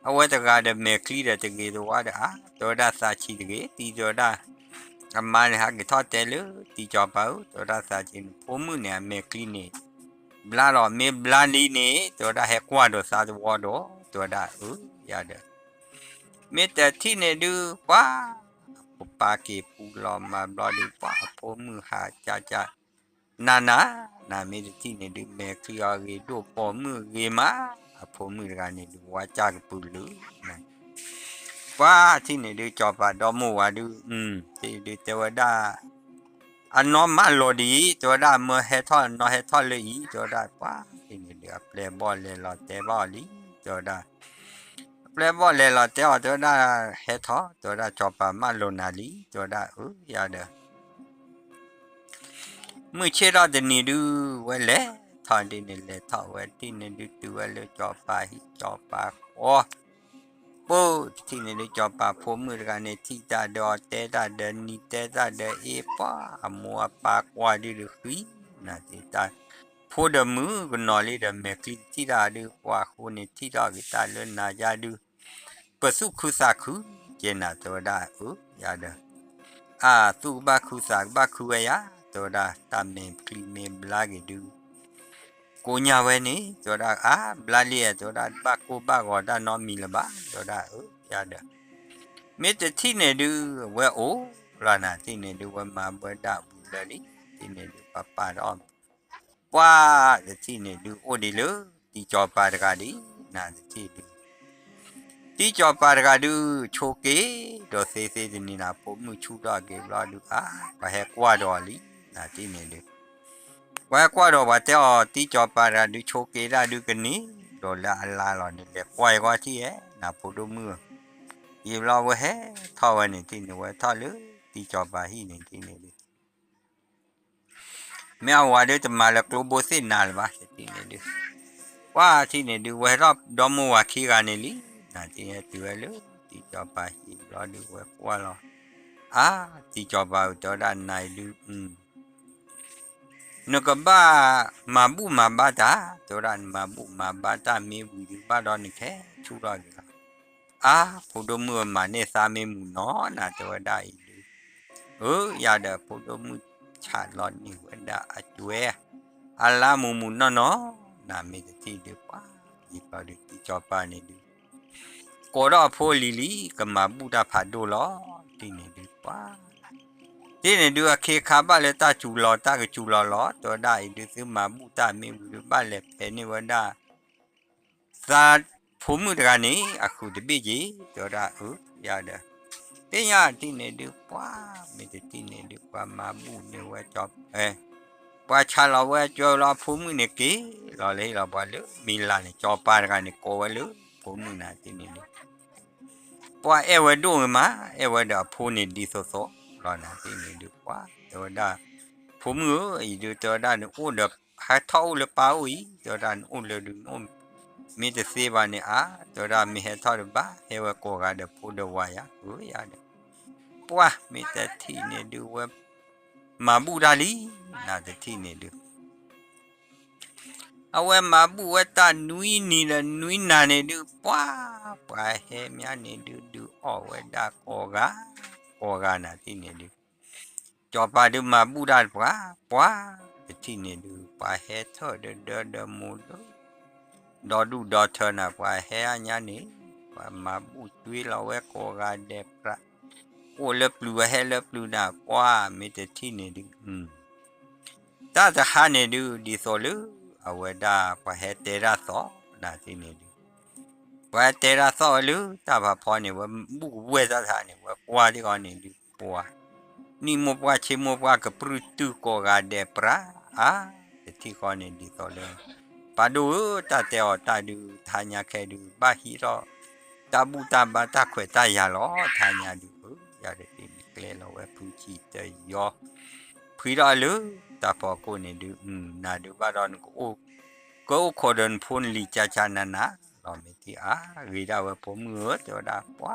เอาไว้ตะการเดเมคลีเดตะกี้ตัวได้ตัวได้สาชีตะกี้ตีตัวได้ amma ne ha ke tho te lu ti cho pa to da sa chin pho mu ne me clinic bla lo me bla ni ne to da he kwa do sa wo do to da ya de me te thi ne du pa pa ke pu lo ma bla du pa pho mu ha cha na me thi ne du me clear ge do po mu ge ma pho mu ga ne du wa cha ke pu lu na pa thi ne du cho pa do mu wa du ti du te wa da anomalo to da mo he tho no he tho le yi to da pa thi ne du play ball le lo te ball li to da play ball le lo te to da he tho to da cho pa ma lo na li to da ya da mu che da de ni du we le tho de ni le tho we ti ne du tu we le cho pa hi cho pa o po ti ne du cho pa pho mu ga ne ti da do te da de ni te da de e pa mo pa kwa di du hui na ti ta pho de mu ko no le de me kli ti da du kwa ko ne ti da ki ta le na ja du pa su khu sa khu je na to da ya da tu ba khu sa ba khu ya to da ta me kli me bla ge duကိုညာဝဲနေဆိုတော့ဘလာလီရဆိုတော့ဘာကိုဘာကောဒါနော်မီလပါဆိုတော့ရတယ်မေတ္တိနေတူဝဲအိုလာနာတိနေတူဝဲမှာဘဒဘူးလလီတိနေတူပပတော့ပွာတိနေတူအိုဒီလိုဒီကြောပါတကဒီနာတိတူဒီကြောပါတကတူချိုကေတော့စေးစေးနေနာပုံမှုချူတော့ကေဘလာတူဘာဟဲကွာတော့လီနာတိနေတူว่าก็ดอกว่าแต่ตีจอปาราดูโชเกราดูกันนี้โดนละอัลลาหล่อนี่แหละปล่อยกว่าที่น่ะพูดมือยีเราว่าเฮ้ท่อวันนี้ที่นี่ว่าท่อเลยตีจอปาฮีนี่ที่นี่ดิไม่เอาว่าเดี๋ยวจะมาแล้วกลัวโบเซนนาลวะที่นี่ดิว่าที่นี่ดูว่ารอบดอมว่าขี้กันนี่ลิน่ะที่นี่ตัวเลยตีจอปาฮีเราดูว่าเราตีจอปาตัวด้านในดูนกบ้ามาบุมาบ้าตาตัวรันมาบุมาบ้าตามีบุรีบ้าดอนนี่แค่ชูรอดกันพูดมือมาเนี่ยสามีมุนอนนะตัวได้อย่าเด้อพูดมือชาลอนนี่ว่าได้อจ่วยอัลลามุนนอน่ะมีที่เดียวป่ะยี่ป่ะดิที่จอป่ะนี่ดิก็รอพูลิลีก็มาบุดาพัดดูล้อที่นี่ดีป่ะที่นี่ดูเคขาบ้านเลยตาจูลอตาก็จูลอล้อตัวได้ดูซื้อมาบุตามีบุบ้านเลยเพนี่ว่าได้ซาผมมือกันนี้အခုတပိကြီးตัวได้ยาเด้อเป็นยาที่นี่ดูป้าไม่ได้ที่นี่ดูป้ามาบุเนี่ยว่าจอบป้าชาเราว่าจอเราผมมือเนี่ยกี่เราเลยเราบอกเลยมีลาเนี่ยจอบป้ากันเนี่ยโกว่าเลยผมมือน่ะที่นี่ป้าว่าดูมาว่าเด้อผมนี่ดีโซรอนะที่นี่ดีกว่าตัวได้ผมดูตัวได้เนี่ยโอ้เด็กหาเท่าเลยเปล่าตัวได้โอ้เลยดูโอ้มีแต่เสียบานเนี่ยตัวได้มีหาเท่าเลยบ้าเฮว่าโกกาเด็กพูดเดี๋ยววายอย่าเด็กปัวมีแต่ที่นี่ดูว่ามาบูดาลีน่าจะที่นี่ดูเอาไว้มาบูว่าตานุยนี่ละนุยนาเนี่ยดูปัวเฮมีอันนี้ดูอ๋อเวดาโกกานะที่นี่ดูจอปาดูมาบูดาปัวที่นี่ดูป้าเฮทอเดมูดอดูดอเธอนะป้าเฮอันนี้ป้ามาบูตุยเราเวโกกาเดประโอ้เล็บลูเฮเล็บลูนะป้ามีแต่ที่นี่ดูถ้าจะหาเนี่ยดูดีโซลูเอาไว้ได้ป้าเฮเตระโซนะที่นี่ดูป้าเตระโซลูถ้าพอเนี่ยว่าบูเวจะทานเนี่ยว่าป้าที่ก่อนเนี่ยดูป้านี่มัวชิมัวกับปรุตุโกกาเดปราที่ก่อนนี่ดีต่อเลยปาดูตาเตอตาดูทานยาแค่ดูบาฮิโรตาบูตาบาตาขวตายาล้อทานยาดูยาเด็ดมีเกลือเราไว้พูจีเตยอพิราลูตาพอกูนี่ดูนาดูบาดอนกูขอเดินพูนลีจานานะเราไม่ที่วิดาว่าผมเหงือตัวดาป้า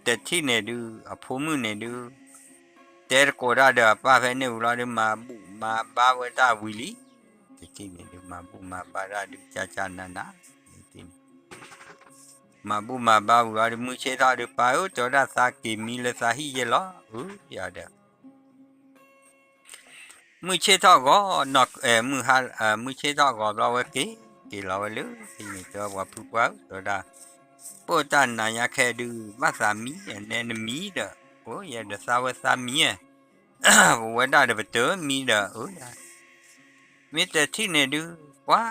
แต่ที่เนี่ยดูผมเนี่ยดูแต่ก็ได้เดี๋ยวป้าเพื่อนเนี่ยเราเดี๋ยวมาบ้าเวต้าวิลีที่นี่เดี๋ยวมาบ้าได้ดูจานานะที่ มาบุมาบ้าว่ามือเชตาดูไปโอ้จอดาสากิมีเลสาฮีเยลออย่าเด้อมือเชตาก็นอกมือฮามือเชตาก็เราเวกีเราเลือที่นี่ตัวว่าพูดว่าจอดาปวดตานายาแค่ดูมาสามีเนนมีเด้อโอ้ยเด้อสาวสามีว่าได้เด้อเจอมีเด้อมีแต่ที่เนี่ยดูว้า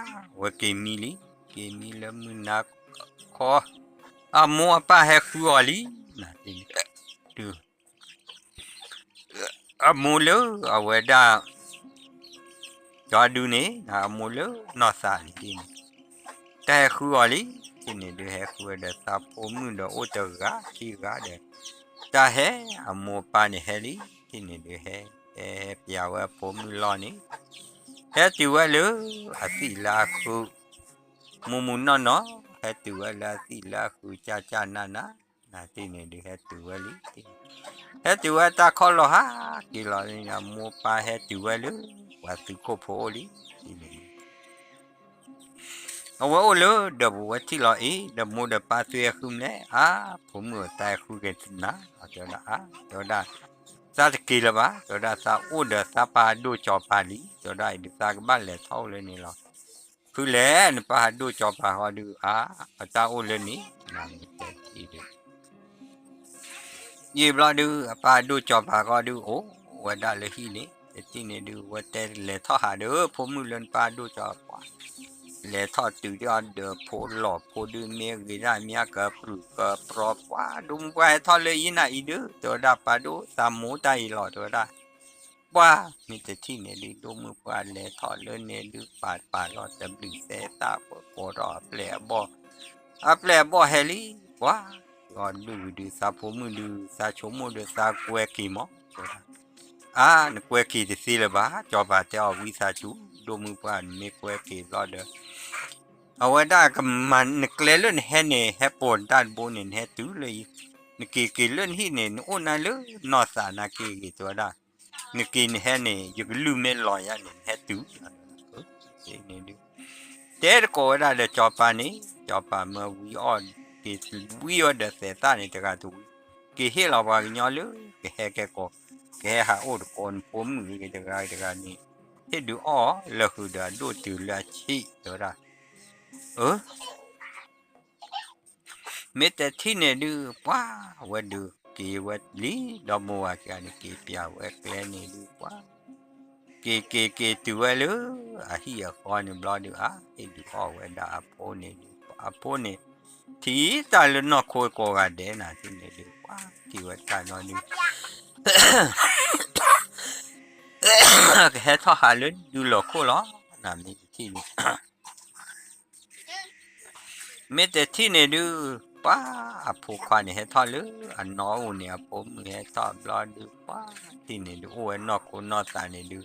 ว่าเกมีลีเกมีแล้วมือนักคอมัวป้าแฮคัวลีนะที่ดูมูเลว่าได้จอดูเนี่ยมูเลนอสาลีที่นี่แต่คัวลีที่นี่ดูแฮคัวเด้อตาผมมือเด้อโอเตอร์กาที่กาเด้อแต่แฮมัวป้าเนี่ยเฮลีที่นี่ดูแฮเปียว่าผมมือล้อนี่แฮติว่าเลยอาศิลาคูมุนเนาะแฮติว่าลาศิลาคูจ้านานาที่นี่ดูแฮติว่าลีแฮติว่าตาคอลฮะที่เราเนี่ยมัวป้าแฮติว่าเลยว่าตุโคโพลีที่นี่เอาว่าโอ้เลยเดี๋ยวว่าที่เราเดี๋ยวมัวเดี๋ยวป้าตัวคุ้มเลยผมเมื่อตายคุยกันนะเดี๋ยวนะเดี๋ยวได้ซาตะกี้ละบ้าเดี๋ยวได้ซาโอ้เดี๋ยวซาปาดูจอปาลีเดี๋ยวได้เดี๋ยวซาก็บ้านเลยเท่าเลยนี่เราคือแล้วนี่ป้าดูจอปาเขาดูตาโอ้เลยนี่นั่นแต่ที่ดูยีบเราดูป้าดูจอปาเขาดูโอ้ว่าได้เลยที่นี่แต่ที่นี่ดูว่าแต่เลยเท่าหาเด้อผมมือเล่นป้าดูจอปาเลยทอดตื่นยอดเดือโพหลอโพดื้อเมียกีได้เมียกับปลุกกับปลอบว่าดุมไว้ทอดเลยยินะอีเด้อตัวดาปาดูสามหมูใจหลอตัวได้ว่ามีแต่ที่เนี่ยดีดูมือปาเลยทอดเลยเนี่ยดูปาดหลอดจะดึงเสตาปวดรอแผลบ่แผลบ่เฮลี่ว่าก่อนดูซาผมมือดูซาชมมือดูซาเกวกีมอนเกวกีจะสิเลยบ้าจอบาเจ้าวิสาจูดูมือปานไม่เกวกีรอเด้อเอาไว้ได้กับมันนึกเล่นแห่เนี่ยแห่ปนด้านบนเนี่ยแห่ตื้อเลยนึกกี่เล่นที่เนี่ยโอ้นั่นเลยนอสานากี่ตัวได้นึกกินแห่เนี่ยอยู่ลืมไม่ลอยเนี่ยแห่ตื้อเนี่ยดูเด็กก็ได้เดี๋ยวจอปานี่จอปาเมื่อวิออนเดเสตานี่จะกันตัวกี่เฮลาบางอย่างเลยกี่แห่แกก็แกหาโอ้คนผมมือกี่จะกันนี่เฮ็ดดูแล้วคือเดี๋ยวดูตื่นละชีตัวได้มีแต่ที่เนี่ยดูว้าว่าดูกี่วัดลีดอมัวกันกี่เปียวเอกเลนี่ดูว้ากี่ตัวเลยเฮียคอนบลอดูเอ็ดูว่าดาโพนี่ดูโพนี่ที่ตาลนอกโคยกอดเดนะที่เนี่ยดูว้ากี่วัดตาลนดูแค่ทอหาลุนดูหลอกโคล้อนั่นนี่ที่นี่มีแต่ที่เนี่ยดูป้าผู้ควานเนี่ยทอดเลยน้องเนี่ยผมเนี่ยทอดรอดูป้าที่เนี่ยดูโอ้ยนอกคนนอกตาเนี่ยดู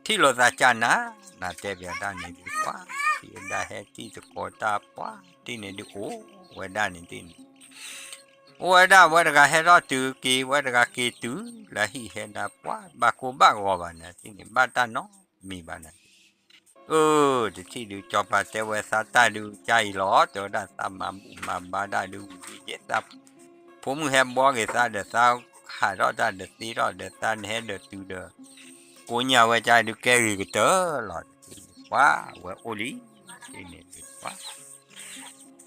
ที่เราจะจานะน่าจะเบียดด้านเนี่ยดูป้าที่ได้เฮที่จะโคตาป้าที่เนี่ยดูโอ้เวด้านนี่ที่นี่โอ้ยด้าว่าจะให้รอตือกี่ว่าจะกี่ตือแล้วที่เห็นด้าป้าบากูบากว่าบ้านเนี่ยที่นี่บ้านตาน้องมีบ้านเนี่ยที่ดูจอปาเตเวสาตาดูใจหลอตัวด้านตามมาบาได้ดูเจ็ดตับผมแฮมบอกเอซาเดซาหารอดได้เดตีรอดเดตันเฮเดตูเดกูเนี่ยว่าใจดูแกรีกเตอหลอดว่าว่าโอลีที่นี่ดูว่า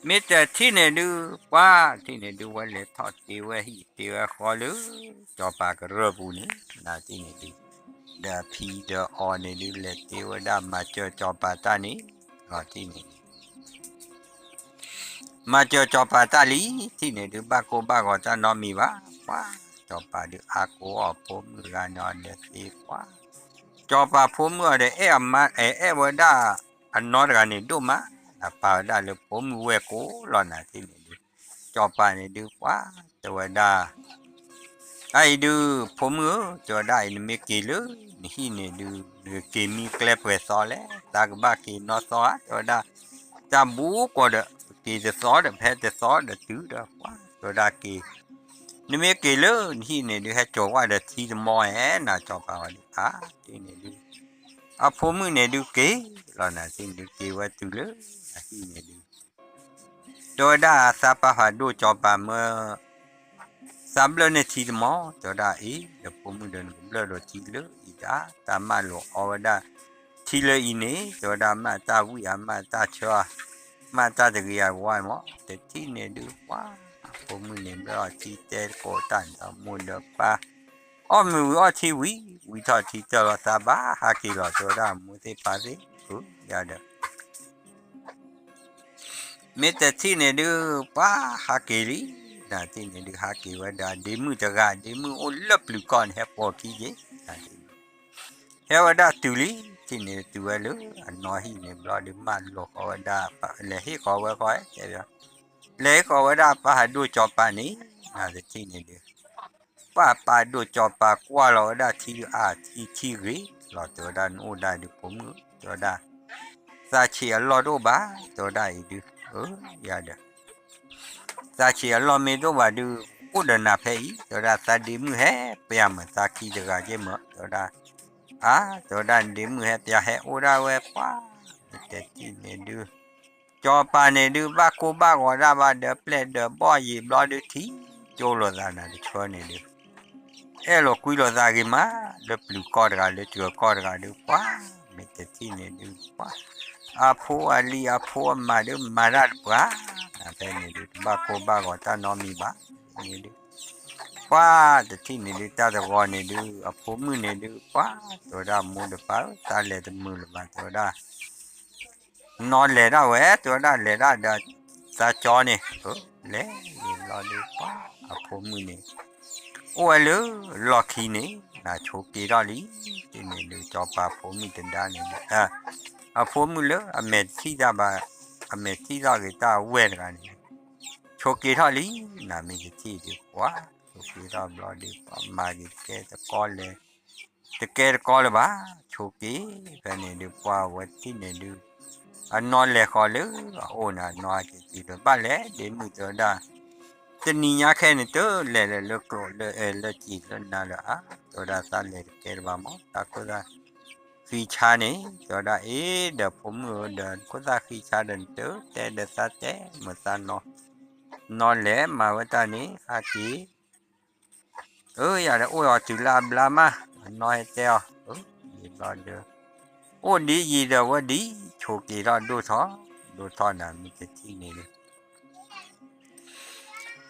มีแต่ที่นี่ดูว่าที่นี่ดูว่าเลยทอดตีว่าฮีตีว่าขอเลยจอปากระเรือบุนี่นาที่นี่ดูเดาพีเดาออนนี่ดูเลยตีว่าดามาเจอจอปาตานี่ที่นี่มาเจอจอปาตาลีที่นี่ดูบาโกบากอจานอมีว่าจอปาดูอาโกอผมรานอนเดสีว่าจอปาผมเมื่อเดมาวดาอันนอร์กันนี่ดูมาปาดาเลยผมเวโกหลอนะที่นี่ดูจอปานี่ดูว่าตัวดาไอ้ดูผมจอได้นี่ไม่กี่เลยนี่นี่ดูกีมีเคลปเวสอเลยตากบ้ากีนอสอจอได้จำบูก็เดกีจะสอเดแพ้จะสอเดตื้อเดว่าจอได้กีนี่ไม่กี่เลยนี่นี่ดูให้จอว่าเดที่จะมอนะจอปาวันที่นี่ดูผมเนี่ยดูกีแล้วนะที่ดูกีว่าตื้อเลยที่นี่ดู โดยได้ซาปะหาดูจอปาเมื่อสามเดือนในทีมอจอได้เดี๋ยวผมเดินผมเลือกทีเลยอีจ้าตามมาหลอกเอาได้ทีเลยอีนี่จอได้มาตาวิอามาตาเชื่อมาตาตะเกียบว่ามั้งแต่ที่เนี่ยดูว่าผมเนี่ยไม่รอที่เตะโคตันเอามุนเดปะอ๋อมือว่าที่วิทอที่เจอซาบะฮักกี้หลอจอได้มุเตปาสิอย่าเด้อมีแต่ที่เนี่ยดูป้าฮักกี้ลีนาที่เนี่ยดูฮักกี้ว่าได้เดมือจะกันเดมือโอ้ลับลูกคนเฮปโปกี้เจเฮว่าได้ตุลีที่เนี่ยตัวเลยอันน้อยเนี่ยบลอดมันโลกว่าได้ปะเลยให้เขาไว้ก่อนเดี๋ยวเลยเขาว่าได้ปะหาดูจอปานี่นาที่เนี่ยดูป้าปาดูจอปากว่าเราได้ที่ที่รีเราตัวด้านโอ้ได้ดูผมตัวได้ซาเชียรอดูบ้าตัวได้ดูอย่าเด้อซาเชียรอไม่ดูบ้าดูอุดนาเพย์ตัวได้ซาดีมือแฮ่เปียมซาคีจะกาเจมตัวได้ตัวด้านดีมือแฮ่เปียแฮ่อุดาเวป้าแต่ที่เนี่ยดูจอปาเนี่ยดูบ้ากูบ้าก็ได้บ้าเดอเพลเดอบ่อยบลอดูทีโจโลดานาดิชวนเนี่ยดูlo qui lo da che ma le più corda le tue corda de qua mettine de qua a po ali a po ma de marat qua a te ne de ba ko ba ko ta no mi ba ne de qua de ti ne de ta de ko ne de a po mu ne de qua to da mu de pa ta le de mu le ba to da no le da we to da le da da ta cho ne le lo de qua a po mu ne โอ้เลยล็อกขี้เนี่ยน่าโชคดีรอลีที่นี่ดูจอปาผมมีตันดาเนี่ยผมมือเลยอเมริกาบ้าอเมริกาก็ตาเวรกันเนี่ยโชคดีรอลีน่ามีที่ดีกว่าโชคดีรอบรอดีกว่ามาดีแค่ตะกอเลยตะแกตะกอเลยบ้าโชคดีกันเนี่ยดีกว่าวันที่เนี่ยดูอันนอนเลยขอเลยโอ้น่านอนจะดีเลยบ้านเลยเดี๋ยวมือเจอได้จะนี่ยาแค่นี้เตอเลยโกรธเลยจีเลยนั่นแหละตัวดาซาเลยเกิดบ้ามั้งตาก็ได้ฟีชานี่ตัวดาเดี๋ยวผมเดินก็ได้ฟีชาเดินเตอแต่เดี๋ยวซาเต้เมื่อซานนอนเลยมาวันตานี้ฮักกี้อย่าเลยโอ้ยจุลาบลามาน้อยเต้ายีรอเด้อโอ้ดียีเด้อว่าดีโชคดีรอดูท้อนะมีแต่ที่นี่เลย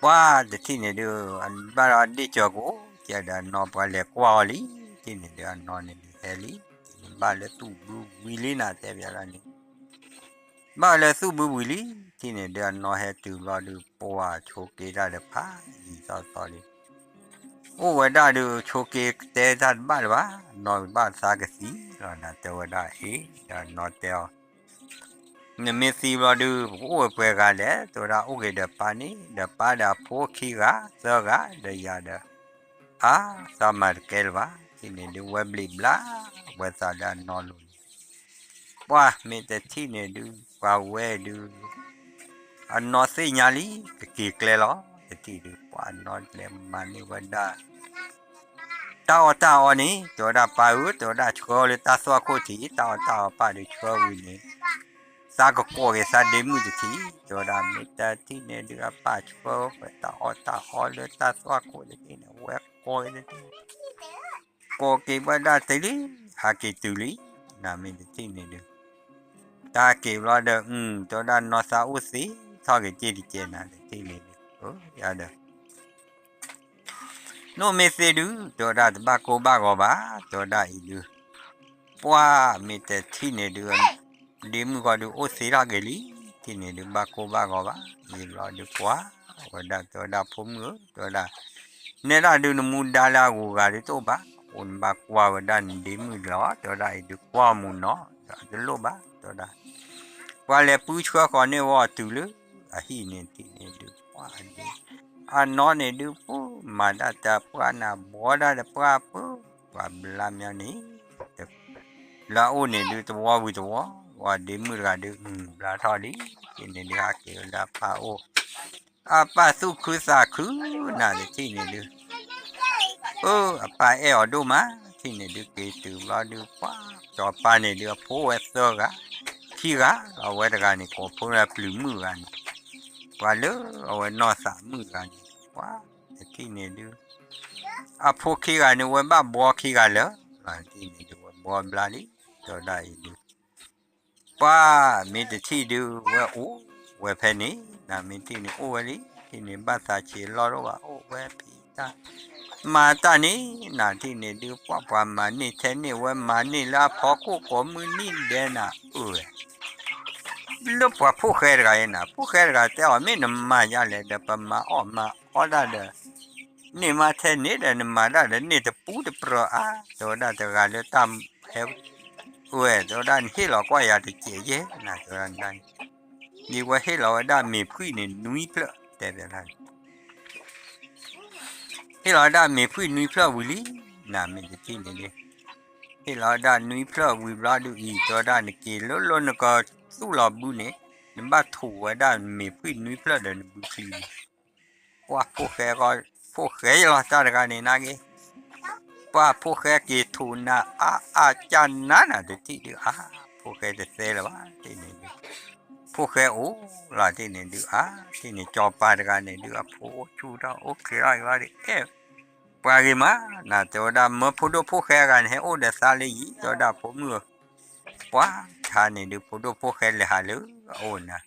ว่าแต่ที่นี่ดูอันบ้านดีจักโอ้จะได้นอนไปเลยกว่าลีที่นี่เดี๋ยวนอนนี่เฮลีบ้านเลยตู้บูวิลีน่าแต่เวลานี้บ้านเลยตู้บูวิลีที่นี่เดี๋ยวนอนเฮตู้รอดูปัวโชกีได้เลยพาอีต่อเลยโอ้ว่าได้ดูโชกีแต่ท่านบ้านว่านอนบ้านสากสีก็น่าแต่ว่าได้เดี๋ยวนอนเตียวเนี่ยมีสีบดูโอ้เพื่อกันเลยตัวเราโอเคเดี๋ยวปานี่เดี๋ยวปาเดี๋ยวพวกขี้กะเสือกะเดี๋ยวยาเดี๋ยวสมัครเกลวะที่นี่ดูเว็บลิบลาเว็บสาดานอนลุยว่ามีแต่ที่นี่ดูว่าเวดูอันนอสิญาลีกี่เกลล้อที่ดูว่าอันนอนเล่มมันนี่วันดาตาอันนี้ตัวเราไปตัวเราชัวร์เลยตาสว่างโคตรตาไปดูชัวร์วินี่สากก็เกสาเดมุจทีตัวดามิตาที่เนี่ยดูอาปาชัวตาอเลยตาสว่างโคตรที่เนี่ยเวกโกเลยโกเก็บว่าได้ตีลีหาเกตุลีนามิตที่เนี่ยดูตาเก็บว่าเด้ตัวดานอสาอุสีทอเกจิริเจนะที่เนี่ยดูอย่าเด้อโนเมเซดูตัวดาบาโกบากอบาตัวดาอีดูปัวมิตที่เนี่ยดูดีมือก็ดูโอสีราเกลีที่นี่ดูบาโกบากอบามีรอดูกว่าว่าได้ตัวดาผมตัวดาเนี่ยเราดูนมูดาลากูกาดูตัวบ้าอุนบากว่าว่าได้ดีมือล้อตัวได้ดูกว่ามูเนาะตัวโลบ้าตัวได้ว่าเลยผู้ช่วยคนนี้ว่าตุลฮีเนี่ยที่นี่ดูว่าดีนอนเนี่ยดูปูมาได้แต่ปูน่ะบัวได้แต่ปูว่าบลามอย่างนี้แล้วโอ้เนี่ยดูตัววิตัวว่าดีมือกันดูปลาทอดดีที่นี่ดีฮักเกลลาปาโอปาสุคุสาคุน่าจะที่นี่ดูปาดูมาที่นี่ดูเกตูรอดูป้าจอปาเนี่ยดูโพเอสเตอร์กะขี้กะเอาไว้ตะการนี่ก็พูดแบบปลื้มมือกัน ว่าเลยเอาไว้นอนสามมือกันว่าแต่ที่นี่ดูอ่ะพวกขี้กันนี่ว่าบ้าบัวขี้กันเหรอที่นี่ดูว่าบัวบลาลีตัวได้ดูว่ามีแต่ที่ดูว่าโอ้ว่าแผ่นนี้นะมีที่นี่โอ้เลยที่นี่บ้านตาเชียรอว่าโอ้ว่าพีตามาตอนนี้นะที่นี่ดูว่ามานี่แทนนี่ว่ามานี่ละพอคู่ขมือนี่เดนะลูกว่าผู้เคยกันนะผู้เคยกันแต่ว่าไม่นมาอย่าเลยเดี๋ยวไปมาออกมาออกได้เด้อนี่มาแทนนี่เดี๋ยวมาได้เดี๋ยวนี่จะปูจะเปล่าตัวได้จะกันเลยตามเอวตัวได้ที่เราก็อยากจะเจี๊ยนะตัวได้นี่ว่าที่เราได้มีพื้นนี่นุ่ยเปล่าแต่เดี๋ยวนั้นที่เราได้มีพื้นนุ่ยเปล่าวิลีน่ะมีจะที่นี่ดิที่เราได้นุ่ยเปล่าวิบลาดูอีตัวได้นี่กี่ล้นก็สู้เราบุญเนี่ยนี่บ้าถูกได้มีพื้นนุ่ยเปล่าเดินบุษีว่าพวกแกก็พวกแกเราจะได้กันนี่นะกี่ว่าพวกแกกี่ทุนนะอาจารย์นั่นน่ะเดี๋ยวที่เดียวพวกแกจะเสียแล้ววะที่นี่พวกแกโอ้ลาที่นี่ดูที่นี่จอบปาดกันนี่ดูโอ้ชูดาโอเคอะไรวะดิปากิมาน่ะตัวดาเมื่อพูดพวกแกกันให้โอ้เดซาลีตัวดาผมเมื่อว่าชานี่ดูพูดพวกแกเลยหาเลยโอ้นะ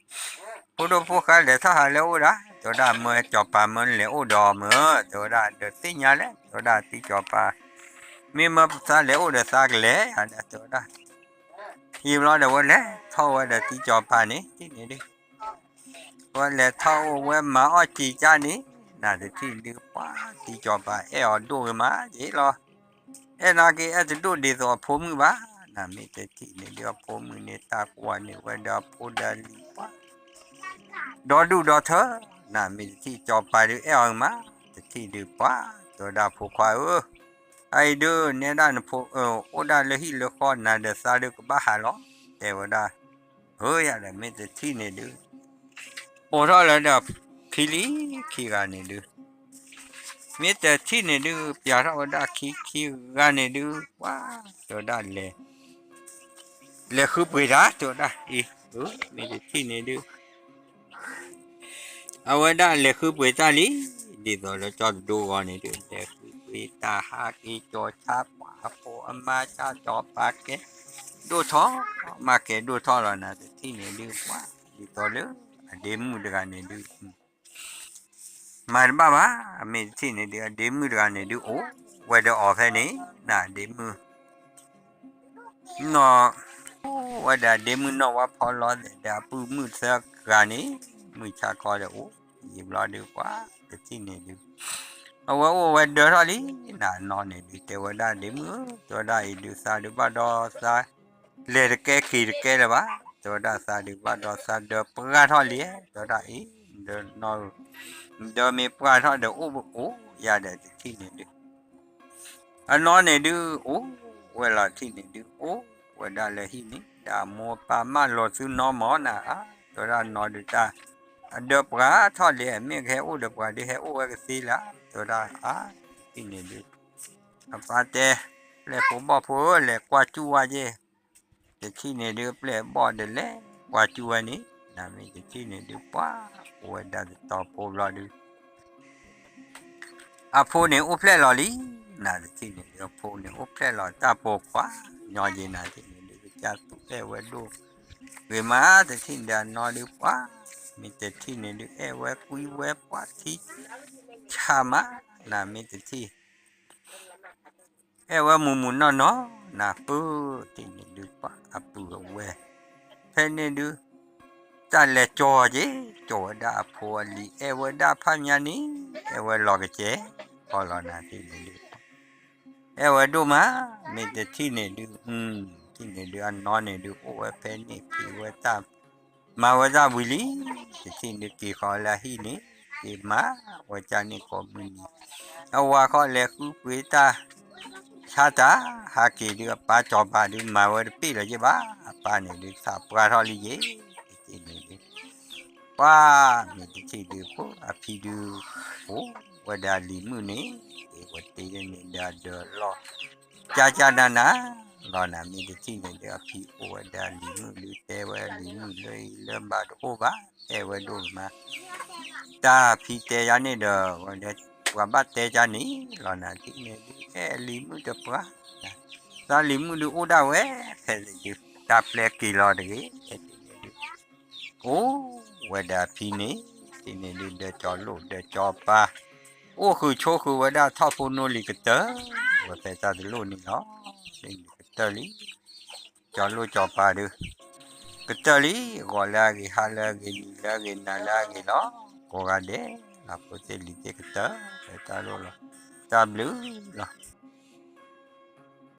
พูดพวกแกเลยถ้าหาเลยโอ้ละตัวดาเมื่อจอบปามันเลยโอ้ดอเมื่อตัวดาเดือดติญาเลยตัวดาติจอบปามีเมื่อซาเลยโอ้เดซาเลยอันตัวดาทีมเราเดี๋ยววันนี้เท่าวันเดี๋ยวที่จอบปานี่ที่นี่ดิวันนี้เท่าวันมาอ้อจีจานี่น่าจะที่ดีกว่าที่จอบปาดูมาเยอะหรอนาเกอจะดูดีตัวผมบ้าน่าไม่แต่ที่นี่เดี๋ยวผมนี่ตากว่านี่วันเดียวพูดได้ลีป้าดอดูดอเธอน่าไม่ที่จอบปาดูมาแต่ที่ดีกว่าตัวดาผูกควายไอเดอเนี่ยด้านพวกโอดาเลยฮิเลคอนน่าเดซาเดก็บ้าหาล้อแต่ว่าได้เฮ้ยอะไรไม่แต่ที่นี่ดูโอ้ท่าแล้วเดี๋ยวขี้กันนี่ดูมีแต่ที่นี่ดูอย่าเราได้ขี้กันนี่ดูว้าตัวได้เลยคือไปได้ตัวได้มีแต่ที่นี่ดูเอาไว้ได้เลยคือไปได้ลีดีตัวเราจอดดูก่อนนี่ดูเลยคือไปตาหากีจอชาปาโปอมาชาจอปากแกดูท้อมาแกดูท้อแล้วนะที่นี่ดูว้าดีตัวเลยเดมูดกันนี่ดูมาบ้ามีที่นี่ดูเดมูดกันนี่ดูโอ้ว่าเดี๋ยวออกให้นี่น่ะเดมูนอว่าเดี๋ยวเดมูนอว่าพอรอเดี๋ยวปูมือเสือกกันนี่มือชาคอเดี๋ยวโอ้ยิบรอดีกว่าที่นี่ดูเอาว่าเดี๋ยวทอลี่น่ะนอนนี่ดูแต่ว่าได้เดมูตัวได้ดูซาดูบ้าดอซาเลดแกขีดแกเลยบ้าตัวได้ซาดูบ้าดอซาเดี๋ยวปะทอลี่ตัวได้เดี๋ยวนอนเดี๋ยวมีปลาทอดเดี๋ยวโอ้ยาเดี๋ยวที่นี่ดูอันนอนนี่ดูโอ้เวลาที่นี่ดูโอ้เวลาเลยที่นี่ดามัวปลามาหลอดซื้อนอหมอน่ะตัวนั้นนอนดูตาเดี๋ยวปลาทอดเลยไม่แค่โอ้เดี๋ยวปลาเดี๋ยวแค่โอ้ก็สีละตัวนั้นที่นี่ดูปลาเต้เลยผมบอกผมเลยกว่าจัวเย่แต่ที่นี่ดูเลยบอกเดี๋ยวเลยกว่าจัวนี้น่ะมีที่นี่ดูป้าโอ้เดี๋ยวต่อผมรอดูพูเนี่ยอุปเลหล่อลีน่าจะที่นี่เดี๋ยวพูเนี่ยอุปเลหล่อตาโปกว่าย้อนยีน่าที่นี่เดี๋ยวจะตุเอวดูเวมาแต่ที่เดียนอนดีกว่ามีแต่ที่นี่เดี๋ยวเอวคุยเวปว่าที่ชามาน่ามีแต่ที่เอวมุนนอนเนาะน่าปูที่นี่ดูป่ะปูเวเพนนี่ดูแต่ละจอเจจอดาพัวลีเอวดาพันยานีเอวหลอกเจพอหลอนาที่นี่ดูเอวดูมามีแต่ที่นี่ดูที่นี่ดูอันนอนนี่ดูโอ้เพนนี่พี่เวตามาว่าจะวิลีที่นี่กี่ขอละที่นี่กี่มาว่าจะนี่ก็มีเอาว่าขอเล็กเวตาชาตาหากี่เดือป้าจอบป้าดูมาว่าปีละเจ็บป้านี่ดูสาปลาทอลีเยที่นี่ดูป้ามีที่ดูปุ๊บพี่ดูโอ้ว่าดาลิมือนี่ว่าตีนี่ดาเดอล้อจ้านา ก็น่ะมีแต่ที่เนี่ยเดี๋ยวพี่โอวดาลิมือหรือแต่ว่าลิมือเลยเริ่มบาดโอบะแต่ว่าโดนมาตาพี่แต่ยานี่เด้อว่าเดี๋ยวว่าบัดแต่จานี่ก็น่ะที่เนี่ยลิมือเด้อปะตาลิมือดูโอดาเว้แค่ดิตาแปลกกี่รอดดิโอ้วดาพี่นี่ที่เนี่ยเด้อจอโลดเด้อจอปาโอ้คือโชคือวดาทอพูโนลิกเตอว่าแต่ตาดิโลนี่เนาะลิกเตอลิจอโลจอปาดู Ketali golagi halagi nilagi nalagi lo kogade la pote lite keta eta lo lo tablu lo